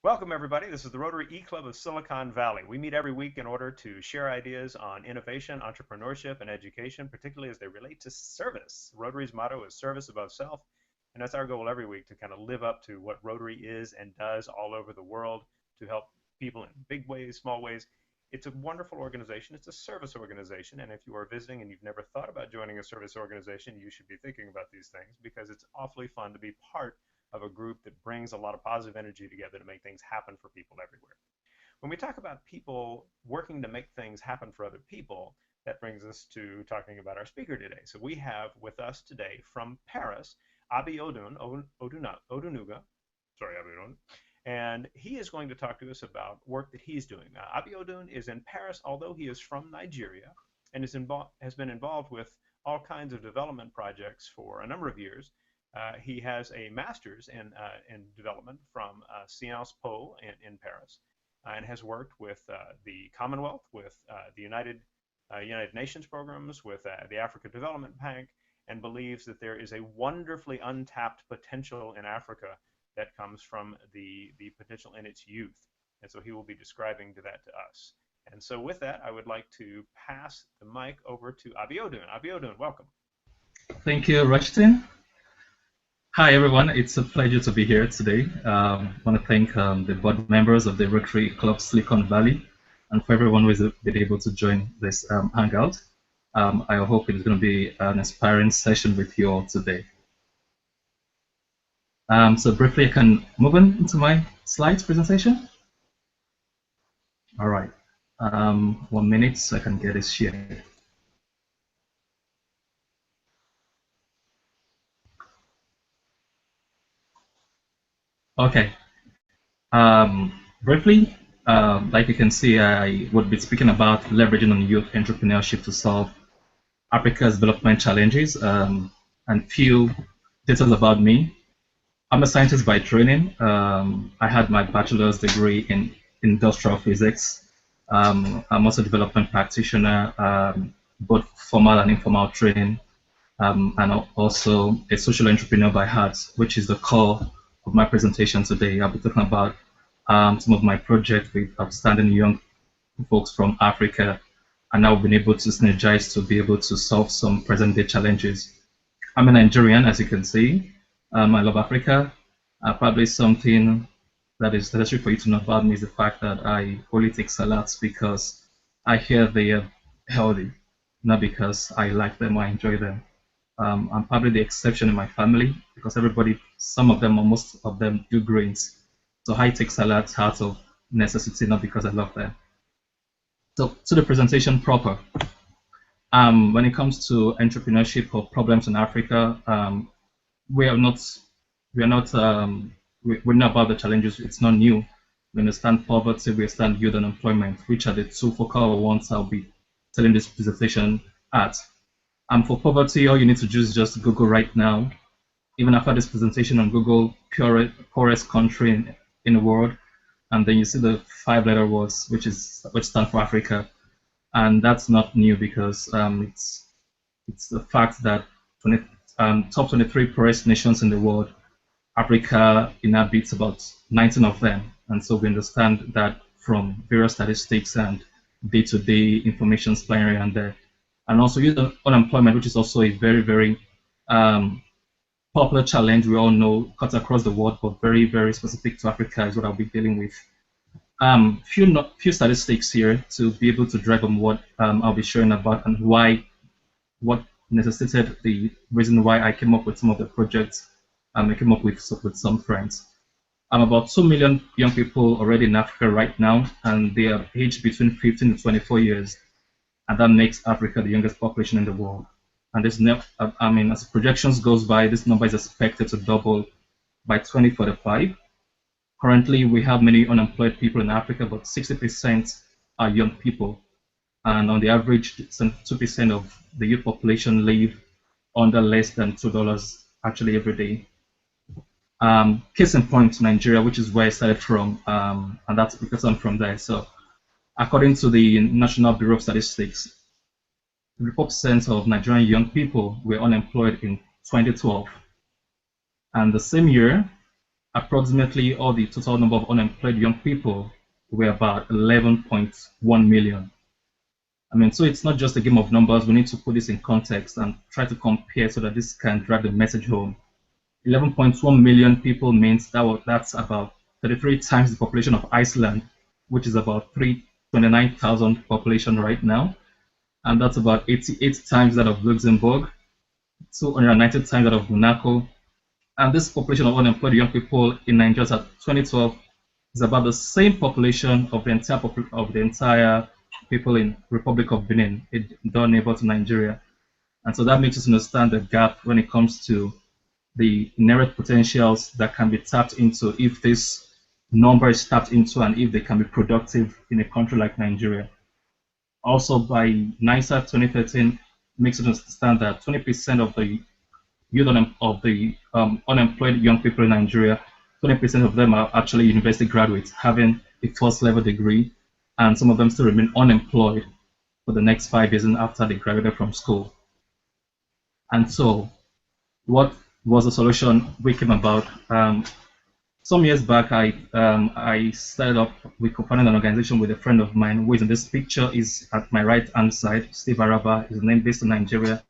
Welcome, everybody. This is the Rotary E-Club of Silicon Valley. We meet every week in order to share ideas on innovation, entrepreneurship, and education, particularly as they relate to service. Rotary's motto is service above self, and that's our goal every week, to kind of live up to what Rotary is and does all over the world to help people in big ways, small ways. It's a wonderful organization. It's a service organization, and if you are visiting and you've never thought about joining a service organization, you should be thinking about these things, because it's awfully fun to be part of a group that brings a lot of positive energy together to make things happen for people everywhere. When we talk about people working to make things happen for other people, that brings us to talking about our speaker today. So we have with us today from Paris, Abiodun Odunuga. Sorry, Abiodun. And he is going to talk to us about work that he's doing. Abiodun is in Paris, although he is from Nigeria, and has been involved with all kinds of development projects for a number of years. He has a master's in development from Sciences Po in Paris, and has worked with the Commonwealth, with the United Nations programs, with the Africa Development Bank, and believes that there is a wonderfully untapped potential in Africa that comes from the potential in its youth. And so he will be describing that to us. And so with that, I would like to pass the mic over to Abiodun. Abiodun, welcome. Thank you, Rushton. Hi, everyone. It's a pleasure to be here today. I want to thank the board members of the Rotary Club Silicon Valley, and for everyone who has been able to join this hangout. I hope it's going to be an inspiring session with you all today. So briefly, I can move on into my slides presentation. All right. 1 minute so I can get this shared. Okay. Briefly, like you can see, I would be speaking about leveraging on youth entrepreneurship to solve Africa's development challenges. And few details about me. I'm a scientist by training. I had my bachelor's degree in industrial physics. I'm also a development practitioner, both formal and informal training, and also a social entrepreneur by heart, which is the core of my presentation today. I'll be talking about some of my projects with outstanding young folks from Africa, and now we've been able to synergize to be able to solve some present-day challenges. I'm a Nigerian, as you can see. I love Africa. Probably something that is necessary for you to know about me is the fact that I only take salads because I hear they are healthy, not because I like them or I enjoy them. I'm probably the exception in my family because everybody, some of them or most of them do grains. So I take salads out of necessity, not because I love them. So to the presentation proper. When it comes to entrepreneurship or problems in Africa, we know about the challenges. It's not new. We understand poverty, we understand youth unemployment, which are the two focal ones I'll be telling this presentation at. For poverty, all you need to do is just Google right now. Even after this presentation on Google, poorest country in the world, and then you see the 5-letter words, which stand for Africa, and that's not new because it's the fact that top 23 poorest nations in the world, Africa inhabits about 19 of them, and so we understand that from various statistics and day-to-day information supplying around there. And also youth unemployment, which is also a very, very popular challenge we all know cuts across the world, but very, very specific to Africa is what I'll be dealing with. Few statistics here to be able to drive on what I'll be sharing about and what necessitated the reason why I came up with some of the projects I came up with some friends. About 2 million young people already in Africa right now, and they are aged between 15 to 24 years. And that makes Africa the youngest population in the world. And this, as projections goes by, this number is expected to double by 2045. Currently, we have many unemployed people in Africa, but 60% are young people. And on the average, 2% of the youth population live under less than $2 actually every day. Case in point, Nigeria, which is where I started from, and that's because I'm from there. So according to the National Bureau of Statistics, 34% of Nigerian young people were unemployed in 2012. And the same year, approximately all the total number of unemployed young people were about 11.1 million. I mean, so it's not just a game of numbers. We need to put this in context and try to compare so that this can drive the message home. 11.1 million people means that's about 33 times the population of Iceland, which is about 329,000 population right now. And that's about 88 times that of Luxembourg, 290 times that of Monaco. And this population of unemployed young people in Nigeria at 2012 is about the same population of the entire people in Republic of Benin, a door neighbor to Nigeria. And so that makes us understand the gap when it comes to the inherent potentials that can be tapped into if this number is tapped into and if they can be productive in a country like Nigeria. Also, by NISA 2013, makes us understand that 20% of the unemployed young people in Nigeria, 20% of them are actually university graduates having a first level degree, and some of them still remain unemployed for the next 5 years after they graduated from school. And so, what was the solution we came about? Some years back, I started up, we co-founded an organization with a friend of mine who is in this picture, is at my right-hand side, Steve Araba, is a name based in Nigeria.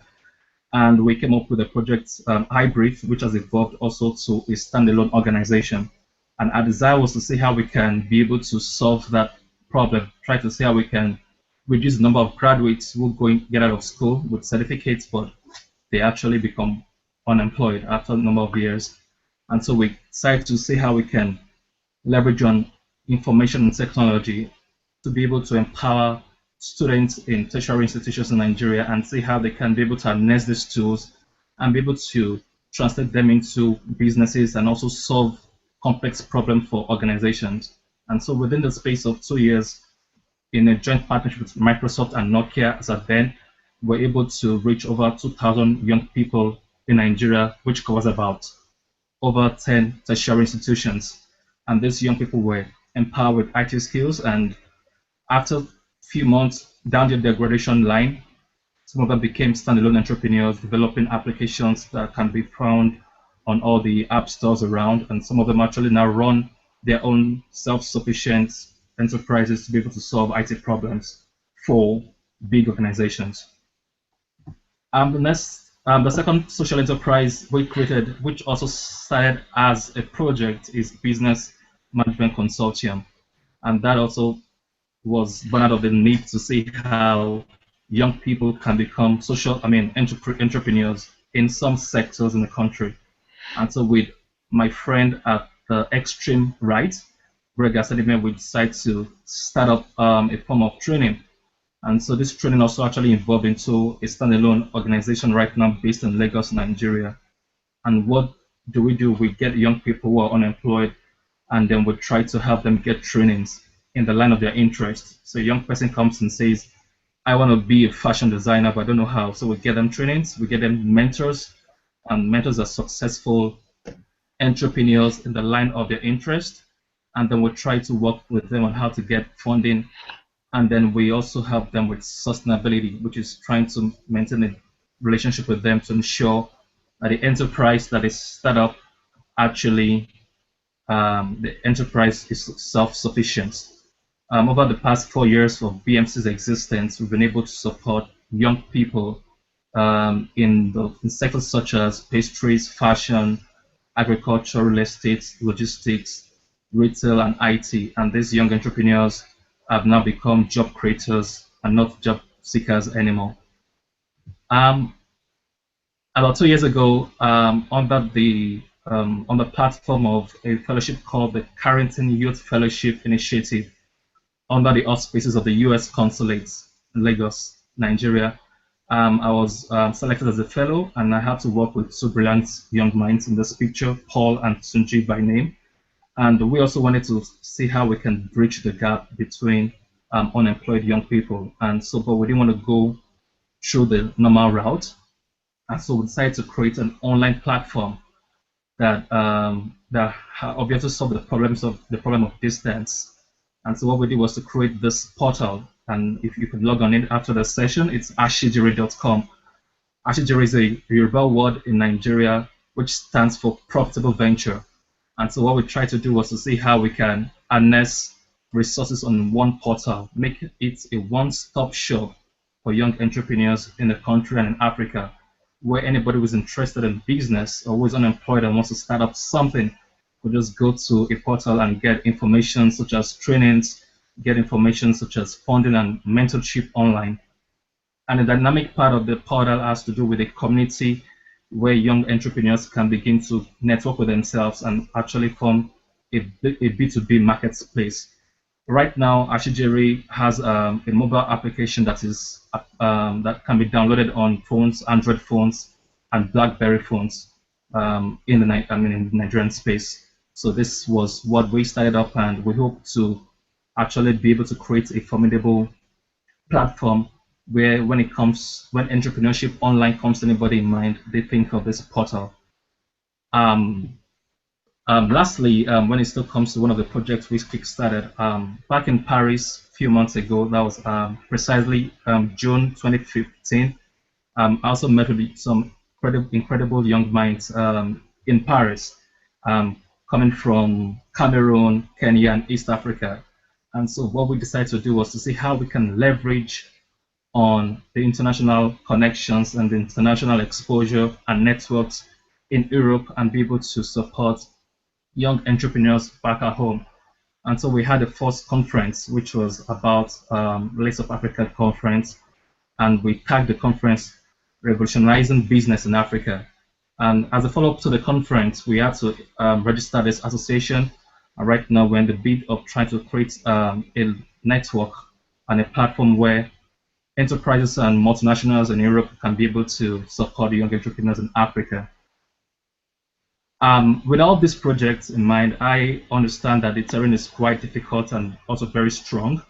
And we came up with a project, Hybrid, which has evolved also to a standalone organization. And our desire was to see how we can be able to solve that problem, try to see how we can reduce the number of graduates who get out of school with certificates, but they actually become unemployed after a number of years. And so we decided to see how we can leverage on information and technology to be able to empower students in tertiary institutions in Nigeria and see how they can be able to harness these tools and be able to translate them into businesses and also solve complex problems for organizations. And so within the space of 2 years, in a joint partnership with Microsoft and Nokia, as at then, we're able to reach over 2,000 young people in Nigeria, which covers about over 10 tertiary institutions. And these young people were empowered with IT skills, and after a few months down the graduation line, some of them became standalone entrepreneurs, developing applications that can be found on all the app stores around, and some of them actually now run their own self-sufficient enterprises to be able to solve IT problems for big organizations. The second social enterprise we created, which also started as a project, is Business Management Consortium. And that also was born out of the need to see how young people can become entrepreneurs in some sectors in the country. And so with my friend at the extreme right, Greg Asadime, we decided to start up a form of training. And so this training also actually evolved into a standalone organization right now based in Lagos, Nigeria. And what do? We get young people who are unemployed, and then we try to help them get trainings in the line of their interest. So a young person comes and says, I want to be a fashion designer, but I don't know how. So we get them trainings, we get them mentors, and mentors are successful entrepreneurs in the line of their interest. And then we try to work with them on how to get funding. And then we also help them with sustainability, which is trying to maintain a relationship with them to ensure that the enterprise that is set up actually, the enterprise is self-sufficient. Over the past 4 years of BMC's existence, we've been able to support young people in sectors such as pastries, fashion, agriculture, real estate, logistics, retail, and IT. And these young entrepreneurs have now become job creators and not job seekers anymore. About 2 years ago, on the platform of a fellowship called the Carrington Youth Fellowship Initiative, under the auspices of the U.S. Consulate in Lagos, Nigeria, I was selected as a fellow, and I had to work with two brilliant young minds in this picture, Paul and Sunji by name. And we also wanted to see how we can bridge the gap between unemployed young people. And so, but we didn't want to go through the normal route. And so we decided to create an online platform that obviously solve the problem of distance. And so what we did was to create this portal. And if you could log on in after the session, it's ashijiri.com. Ashijiri is a Yoruba word in Nigeria which stands for profitable venture. And so what we tried to do was to see how we can harness resources on one portal, make it a one-stop shop for young entrepreneurs in the country and in Africa, where anybody who's interested in business or who is unemployed and wants to start up something could just go to a portal and get information such as trainings, get information such as funding and mentorship online. And the dynamic part of the portal has to do with a community where young entrepreneurs can begin to network with themselves and actually form a B2B marketplace. Right now, Ashijiri has a mobile application that can be downloaded on phones, Android phones, and BlackBerry phones in the Nigerian space. So this was what we started up, and we hope to actually be able to create a formidable platform where when entrepreneurship online comes to anybody in mind, they think of this portal. Um, Lastly, when it still comes to one of the projects we kickstarted back in Paris a few months ago, that was precisely June 2015. I also met with some incredible young minds in Paris, um, coming from Cameroon, Kenya, and East Africa. And so what we decided to do was to see how we can leverage on the international connections and the international exposure and networks in Europe and be able to support young entrepreneurs back at home. And so we had a first conference, which was about Lace of Africa conference, and we tagged the conference Revolutionizing Business in Africa. And as a follow-up to the conference, we had to register this association. And right now, we're in the bid of trying to create a network and a platform where enterprises and multinationals in Europe can be able to support young entrepreneurs in Africa. With all these projects in mind, I understand that the terrain is quite difficult and also very strong.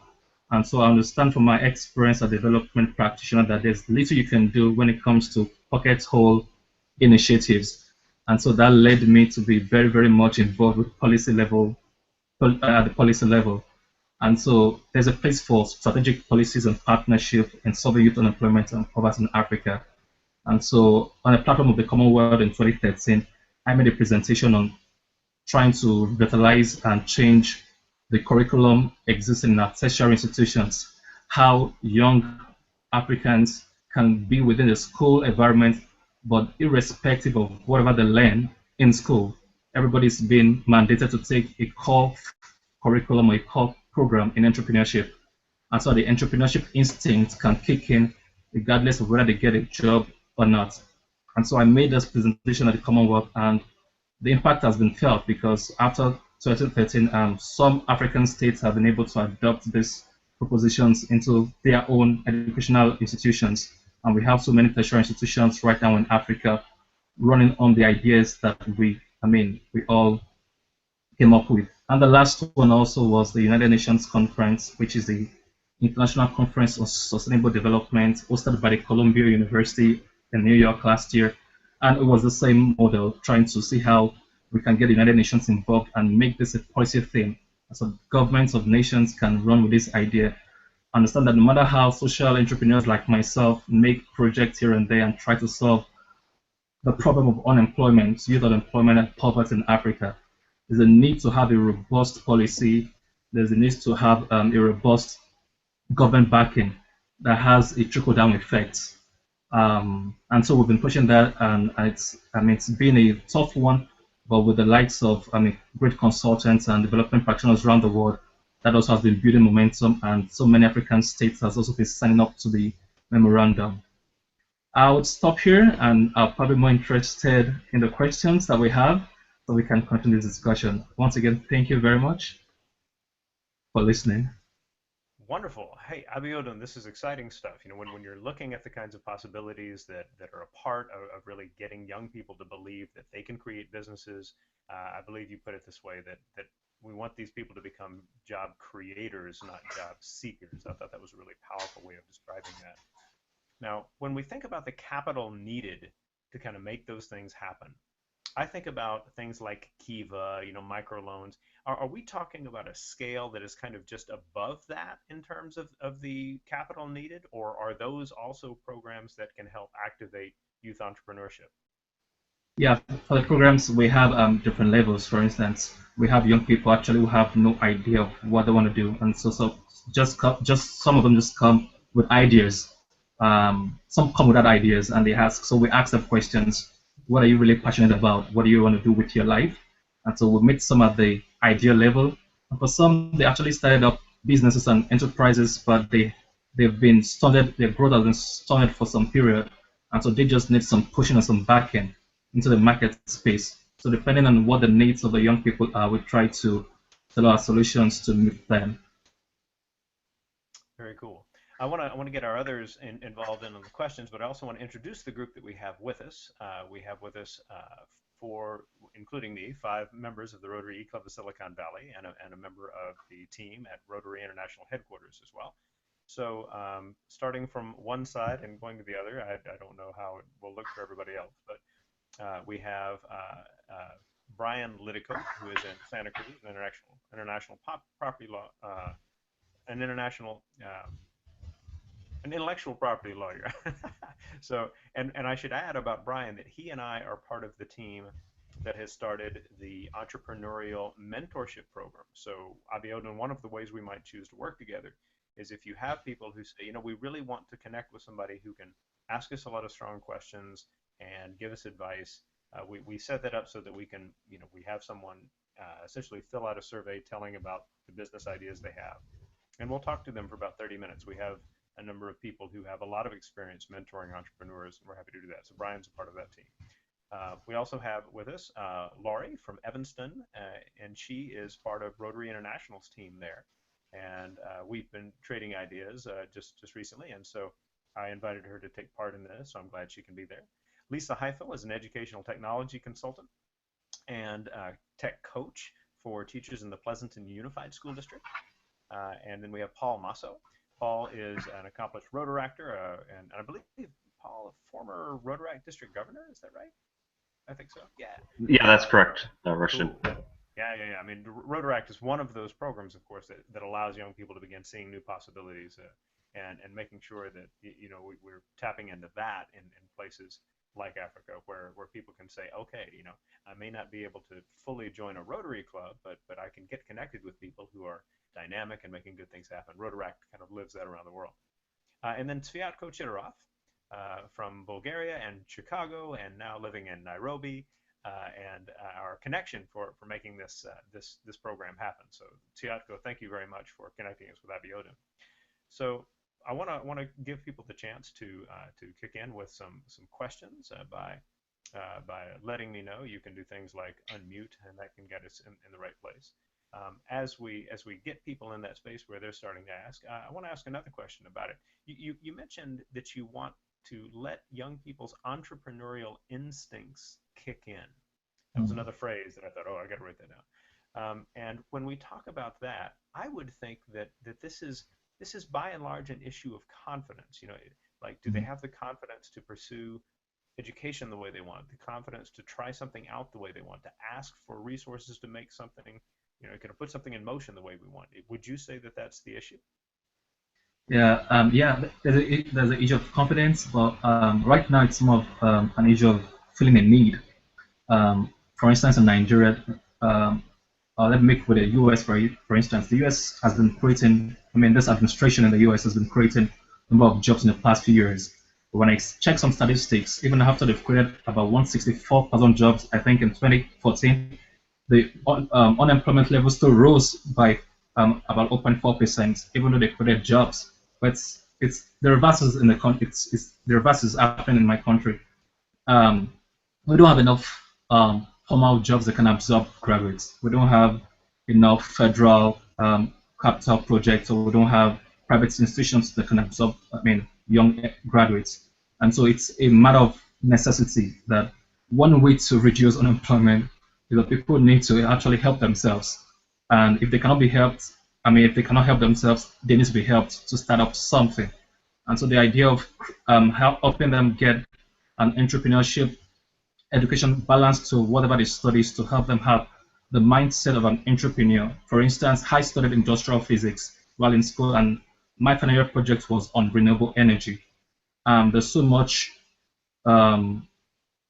And so I understand from my experience as a development practitioner that there's little you can do when it comes to pocket hole initiatives. And so that led me to be very, very much involved with at the policy level. And so there's a place for strategic policies and partnership in solving youth unemployment and poverty in Africa. And so on a platform of the Commonwealth in 2013, I made a presentation on trying to revitalize and change the curriculum existing in our tertiary institutions, how young Africans can be within the school environment, but irrespective of whatever they learn in school, everybody's been mandated to take a core curriculum or a core program in entrepreneurship. And so the entrepreneurship instinct can kick in regardless of whether they get a job or not. And so I made this presentation at the Commonwealth, and the impact has been felt because after 2013, some African states have been able to adopt these propositions into their own educational institutions. And we have so many tertiary institutions right now in Africa running on the ideas that we all came up with. And the last one also was the United Nations Conference, which is the International Conference on Sustainable Development, hosted by the Columbia University in New York last year. And it was the same model, trying to see how we can get the United Nations involved and make this a policy theme. So governments of nations can run with this idea. Understand that no matter how social entrepreneurs like myself make projects here and there and try to solve the problem of unemployment, youth unemployment, and poverty in Africa, there's a need to have a robust policy. There's a need to have a robust government backing that has a trickle-down effect. And so we've been pushing that, and it's been a tough one, but with the likes of great consultants and development practitioners around the world, that also has been building momentum, and so many African states has also been signing up to the memorandum. I would stop here, and I'm probably more interested in the questions that we have, so we can continue this discussion. Once again, thank you very much for listening. Wonderful. Hey, Abiodun, this is exciting stuff. When you're looking at the kinds of possibilities that are a part of really getting young people to believe that they can create businesses, I believe you put it this way, that we want these people to become job creators, not job seekers. I thought that was a really powerful way of describing that. Now, when we think about the capital needed to kind of make those things happen, I think about things like Kiva, microloans. Are we talking about a scale that is kind of just above that in terms of the capital needed, or are those also programs that can help activate youth entrepreneurship? Yeah, for the programs, we have different levels. For instance, we have young people actually who have no idea of what they want to do, and so just some of them just come with ideas. Some come without ideas, and they ask. So we ask them questions. What are you really passionate about? What do you want to do with your life? And so we meet some at the idea level. And for some, they actually started up businesses and enterprises, but they've been stunted. Their growth has been stunted for some period, and so they just need some pushing and some backing into the market space. So depending on what the needs of the young people are, we try to tailor our solutions to meet them. Very cool. I want to get our others involved in on the questions, but I also want to introduce the group that we have with us. We have with us four, including me, five members of the Rotary E Club of Silicon Valley, and a member of the team at Rotary International Headquarters as well. So starting from one side and going to the other, I don't know how it will look for everybody else, but we have Brian Lidico, who is in Santa Cruz, international property law, an international an intellectual property lawyer. So, and I should add about Brian that he and I are part of the team that has started the entrepreneurial mentorship program. So, Abiodun, one of the ways we might choose to work together is if you have people who say, we really want to connect with somebody who can ask us a lot of strong questions and give us advice. We set that up so that we can, we have someone essentially fill out a survey telling about the business ideas they have, and we'll talk to them for about 30 minutes. We have a number of people who have a lot of experience mentoring entrepreneurs, and we're happy to do that. So Brian's a part of that team. We also have with us Laurie from Evanston, and she is part of Rotary International's team there. And we've been trading ideas just recently, and so I invited her to take part in this, so I'm glad she can be there. Lisa Heifel is an educational technology consultant and tech coach for teachers in the Pleasanton Unified School District. And then we have Paul Masso. Paul is an accomplished Rotaractor, and I believe Paul, a former Rotaract district governor. Is that right? I think so. Yeah. Yeah, that's correct, Rushton. Cool. Yeah. I mean, Rotaract is one of those programs, of course, that allows young people to begin seeing new possibilities, and making sure that we're tapping into that in places like Africa, where people can say, okay, I may not be able to fully join a Rotary club, but I can get connected with people who are dynamic and making good things happen. Rotaract kind of lives that around the world. And then Sviatko Chidorov from Bulgaria and Chicago, and now living in Nairobi, and our connection for making this program happen. So Sviatko, thank you very much for connecting us with Abiodun. So I want to give people the chance to kick in with some questions by letting me know. You can do things like unmute, and that can get us in the right place. As we get people in that space where they're starting to ask, I want to ask another question about it. You mentioned that you want to let young people's entrepreneurial instincts kick in. That was another phrase that I thought, oh, I got to write that down. And when we talk about that, I would think that this is by and large an issue of confidence. Like, do they have the confidence to pursue education the way they want, the confidence to try something out the way they want, to ask for resources to make something, kind of put something in motion the way we want? Would you say that that's the issue? Yeah. There's an issue of confidence, but right now it's more of an issue of feeling a need. For instance, in Nigeria, let me make with the US for instance. The US has been creating, this administration in the US has been creating a number of jobs in the past few years. But when I check some statistics, even after they've created about 164,000 jobs, I think in 2014, the unemployment level still rose by about 0.4%, even though they created jobs. But it's the reverse is in the country. It's the reverse is happening in my country. We don't have enough formal jobs that can absorb graduates. We don't have enough federal capital projects, or we don't have private institutions that can absorb, young graduates. And so it's a matter of necessity that one way to reduce unemployment is that people need to actually help themselves. And if they cannot be helped, if they cannot help themselves, they need to be helped to start up something. And so the idea of helping them get an entrepreneurship education balance to whatever they study is to help them have the mindset of an entrepreneur. For instance, I studied industrial physics while in school, and my final year project was on renewable energy. There's so much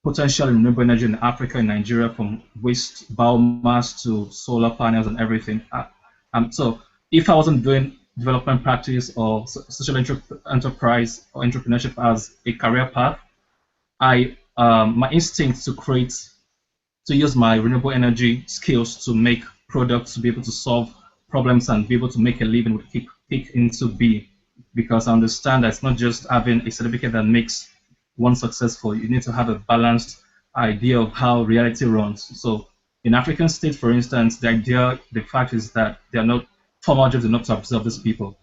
potential renewable energy in Africa and Nigeria, from waste biomass to solar panels and everything. So if I wasn't doing development practice or social enterprise or entrepreneurship as a career path, my instinct to use my renewable energy skills to make products, to be able to solve problems and be able to make a living would kick into B, because I understand that it's not just having a certificate that makes one successful. You need to have a balanced idea of how reality runs. So in African states, for instance, the fact is that there are not formal jobs enough to absorb these people.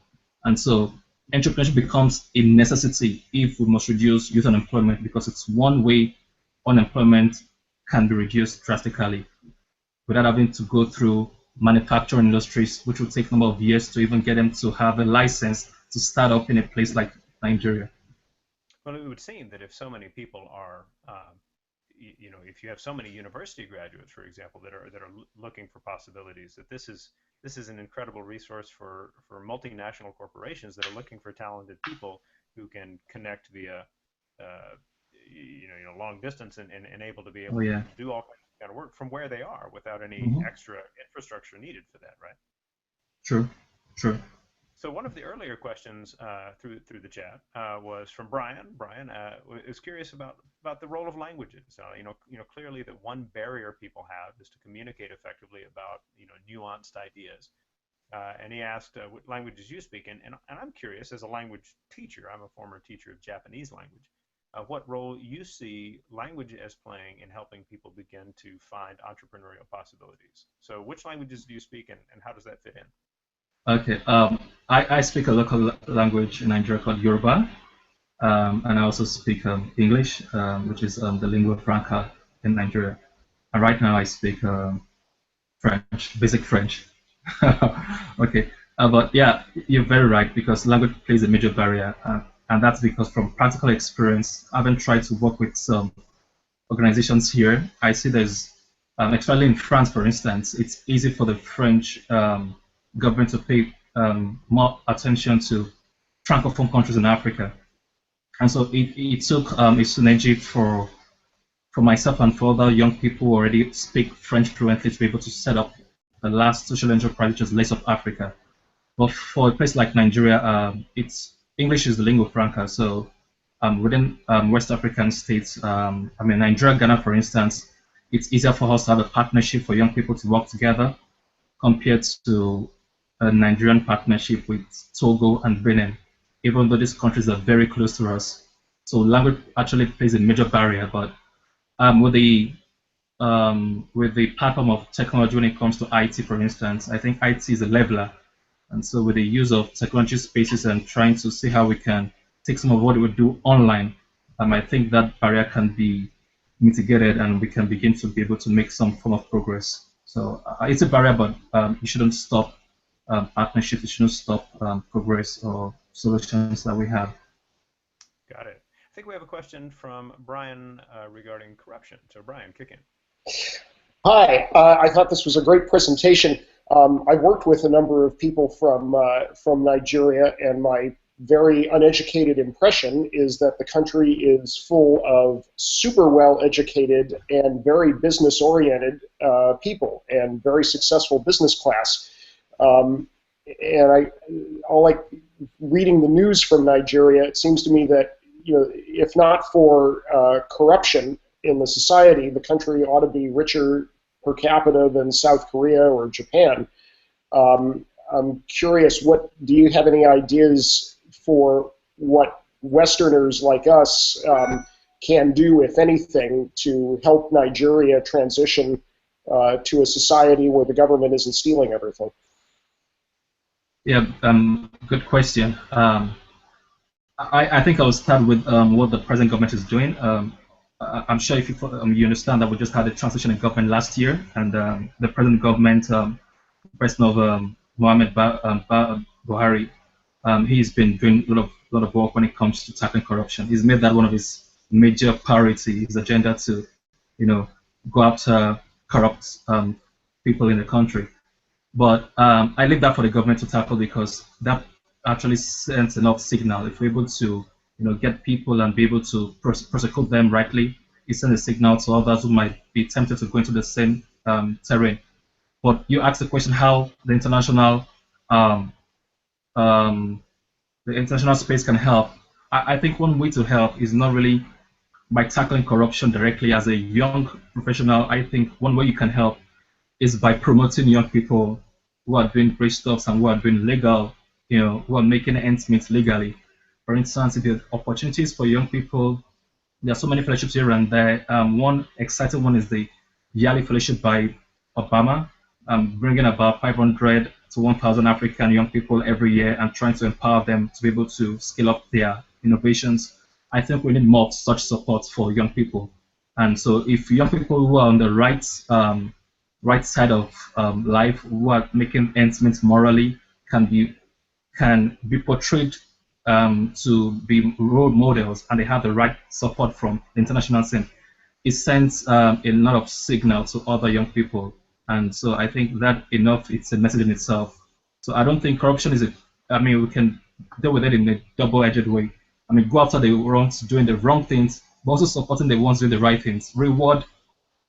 And so entrepreneurship becomes a necessity if we must reduce youth unemployment, because it's one way unemployment can be reduced drastically without having to go through manufacturing industries, which will take a number of years to even get them to have a license to start up in a place like Nigeria. Well, it would seem that if so many people are, if you have so many university graduates, for example, that are looking for possibilities, that this is an incredible resource for multinational corporations that are looking for talented people who can connect via, long distance and able to be able to do all kind of work from where they are without any extra infrastructure needed for that, right? True. So one of the earlier questions through the chat was from Brian. Brian is curious about the role of languages. Clearly that one barrier people have is to communicate effectively about nuanced ideas. And he asked what languages you speak, and I'm curious, as a language teacher, I'm a former teacher of Japanese language, what role you see language as playing in helping people begin to find entrepreneurial possibilities. So which languages do you speak, and how does that fit in? Okay, I speak a local language in Nigeria called Yoruba, and I also speak English, which is the lingua franca in Nigeria. And right now I speak French, basic French. Okay, but yeah, you're very right, because language plays a major barrier, and that's because from practical experience, having tried to work with some organizations here, I see there's, especially in France, for instance, it's easy for the French government to pay more attention to francophone countries in Africa, and so it took a synergy for myself and for other young people who already speak French fluently to be able to set up the last social enterprise, which is Lace of Africa. But for a place like Nigeria, English is the lingua franca. So within West African states, Nigeria, Ghana, for instance, it's easier for us to have a partnership for young people to work together compared to a Nigerian partnership with Togo and Benin, even though these countries are very close to us. So language actually plays a major barrier, but with the platform of technology when it comes to IT, for instance, I think IT is a leveler. And so with the use of technology spaces and trying to see how we can take some of what we would do online, I think that barrier can be mitigated and we can begin to be able to make some form of progress. So it's a barrier, but it shouldn't stop partnerships, it shouldn't stop progress or solutions that we have. Got it. I think we have a question from Brian regarding corruption. So Brian, kick in. Hi, I thought this was a great presentation. I've worked with a number of people from Nigeria, and my very uneducated impression is that the country is full of super well-educated and very business-oriented people and very successful business class. And all like reading the news from Nigeria, it seems to me that if not for corruption in the society, the country ought to be richer per capita than South Korea or Japan. I'm curious, do you have any ideas for what Westerners like us can do, if anything, to help Nigeria transition to a society where the government isn't stealing everything? Yeah, good question. I think I'll start with what the present government is doing. I'm sure if you understand that we just had a transition in government last year, and the present government, President of Mohamed Buhari, he's been doing a lot of work when it comes to tackling corruption. He's made that one of his major priorities, his agenda to, go after corrupt people in the country. But I leave that for the government to tackle, because that actually sends enough signal. If we're able to, get people and be able to prosecute them rightly, it sends a signal to others who might be tempted to go into the same terrain. But you asked the question how um, um, the international space can help. I think one way to help is not really by tackling corruption directly. As a young professional, I think one way you can help is by promoting young people who are doing great stuff and who are doing legal, who are making ends meet legally. For instance, if there are opportunities for young people, there are so many fellowships here and there. One exciting one is the yearly fellowship by Obama, bringing about 500 to 1,000 African young people every year and trying to empower them to be able to scale up their innovations. I think we need more of such support for young people. And so, if young people who are on the right side of life, who are making ends meet morally, can be can be portrayed to be role models, and they have the right support from the international scene, it sends a lot of signal to other young people. And so I think that enough, it's a message in itself. So I don't think corruption is I mean, we can deal with it in a double-edged way. I mean, go after the ones doing the wrong things, but also supporting the ones doing the right things. Reward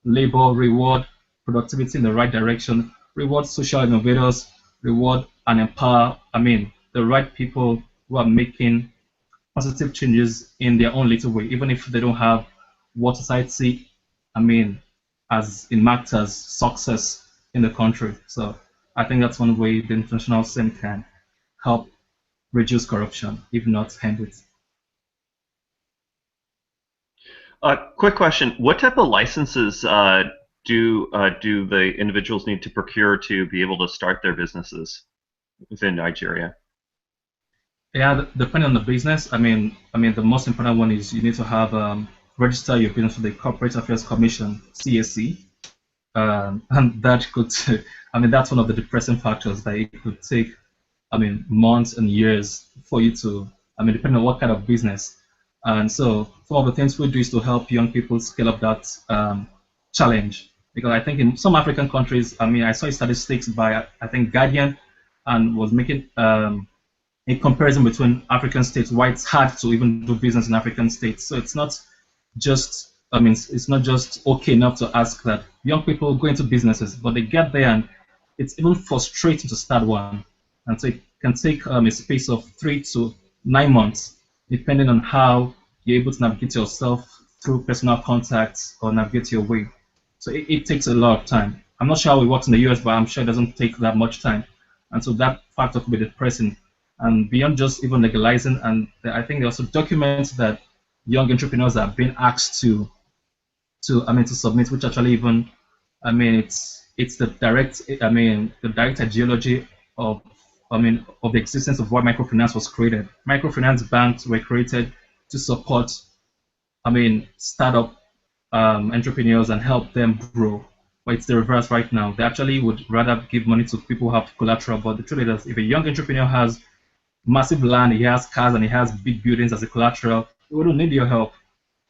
labor, reward productivity in the right direction, reward social innovators, reward and empower, the right people who are making positive changes in their own little way, even if they don't have what society, I mean, as in marked as success in the country. So I think that's one way the international scene can help reduce corruption, if not end it. Quick question: what type of licenses do the individuals need to procure to be able to start their businesses within Nigeria? Yeah, depending on the business, the most important one is you need to have register your business with the Corporate Affairs Commission (CAC), and that could, that's one of the depressing factors that it could take, months and years for you to, depending on what kind of business. And so some of the things we do is to help young people scale up that challenge. Because I think in some African countries, I saw statistics by, I think, Guardian, and was making a comparison between African states, why it's hard to even do business in African states. So it's not just, it's not just okay enough to ask that young people go into businesses, but they get there and it's even frustrating to start one. And so it can take a space of 3 to 9 months, depending on how you're able to navigate yourself through personal contacts or navigate your way. So it takes a lot of time. I'm not sure how it works in the US, but I'm sure it doesn't take that much time. And so that factor could be depressing. And beyond just even legalizing, and I think they also document that young entrepreneurs are being asked to submit, which actually even, it's the direct ideology of, of the existence of why microfinance was created. Microfinance banks were created to support, startup entrepreneurs and help them grow. But it's the reverse right now. They actually would rather give money to people who have collateral. But the truth is, if a young entrepreneur has massive land, he has cars, and he has big buildings as a collateral, he wouldn't need your help.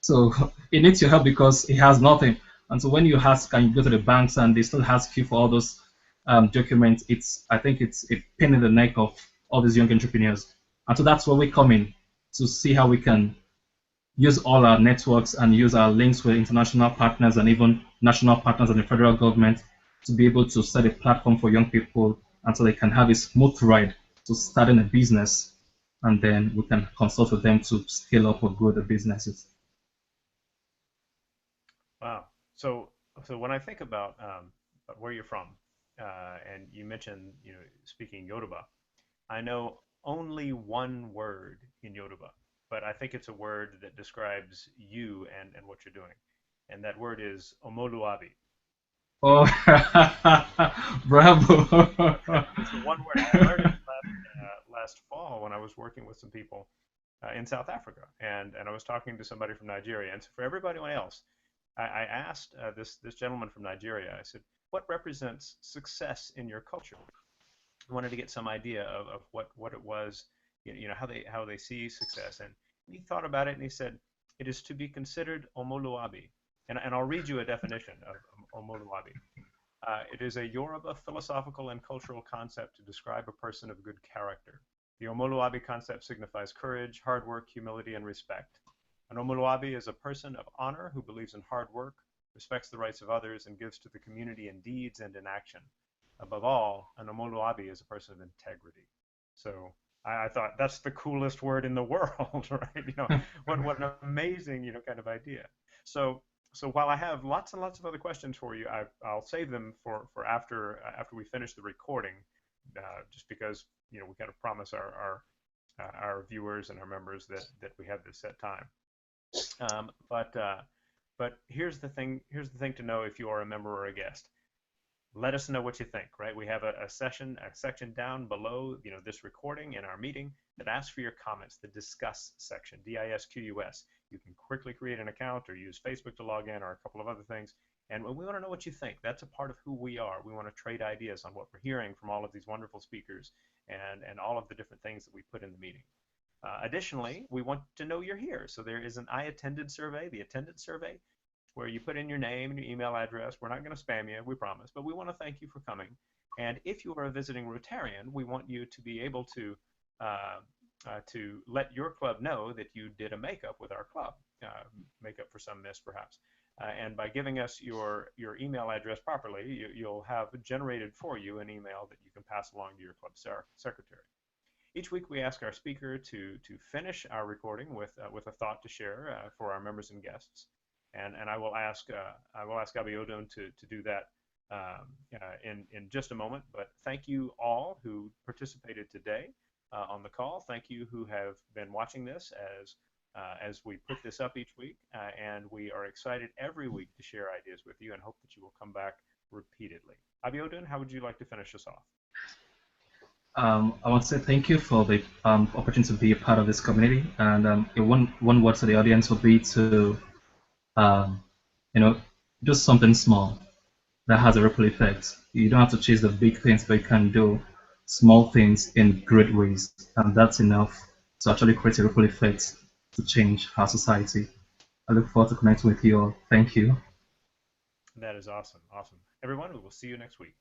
So he needs your help because he has nothing. And so when you ask and you go to the banks and they still ask you for all those documents, I think it's a pain in the neck of all these young entrepreneurs. And so that's where we come in to see how we can use all our networks and use our links with international partners and even national partners and the federal government to be able to set a platform for young people and so they can have a smooth ride to starting a business, and then we can consult with them to scale up or grow the businesses. Wow. So when I think about where you're from, and you mentioned, speaking Yoruba, I know only one word in Yoruba, but I think it's a word that describes you and what you're doing, and that word is omoluabi. Oh, bravo! It's the one word I learned it last fall when I was working with some people in South Africa, and I was talking to somebody from Nigeria, and so for everybody else, I asked this gentleman from Nigeria. I said, "What represents success in your culture?" I wanted to get some idea of what it was, how they see success, and he thought about it and he said, "It is to be considered omoluabi," and I'll read you a definition of omoluabi. It is a Yoruba philosophical and cultural concept to describe a person of good character. The Omoluabi concept signifies courage, hard work, humility, and respect. An omuluabi is a person of honor who believes in hard work, respects the rights of others, and gives to the community in deeds and in action. Above all, an omuluabi is a person of integrity. So I thought that's the coolest word in the world, right? What an amazing, kind of idea. So while I have lots and lots of other questions for you, I'll save them for after we finish the recording, just because we kind of promise our viewers and our members that we have this set time. But here's the thing to know if you are a member or a guest. Let us know what you think, right? We have a section down below, this recording in our meeting that asks for your comments, the discuss section, DISQUS. You can quickly create an account or use Facebook to log in or a couple of other things. And we want to know what you think. That's a part of who we are. We want to trade ideas on what we're hearing from all of these wonderful speakers and all of the different things that we put in the meeting. Additionally, we want to know you're here. So there is an I attended survey, the attendance survey, where you put in your name and your email address. We're not going to spam you, we promise, but we want to thank you for coming. And if you are a visiting Rotarian, we want you to be able to let your club know that you did a makeup with our club, makeup for some miss perhaps. And by giving us your email address properly, you'll have generated for you an email that you can pass along to your club secretary. Each week we ask our speaker to finish our recording with a thought to share for our members and guests. And I will ask Abiodun to do that in just a moment. But thank you all who participated today on the call. Thank you who have been watching this as we put this up each week. And we are excited every week to share ideas with you and hope that you will come back repeatedly. Abiodun, how would you like to finish us off? I want to say thank you for the opportunity to be a part of this community. And one word to the audience would be to do something small that has a ripple effect. You don't have to chase the big things, but you can do small things in great ways, and that's enough to actually create a ripple effect to change our society. I look forward to connecting with you all. Thank you. That is awesome. Awesome. Everyone, we will see you next week.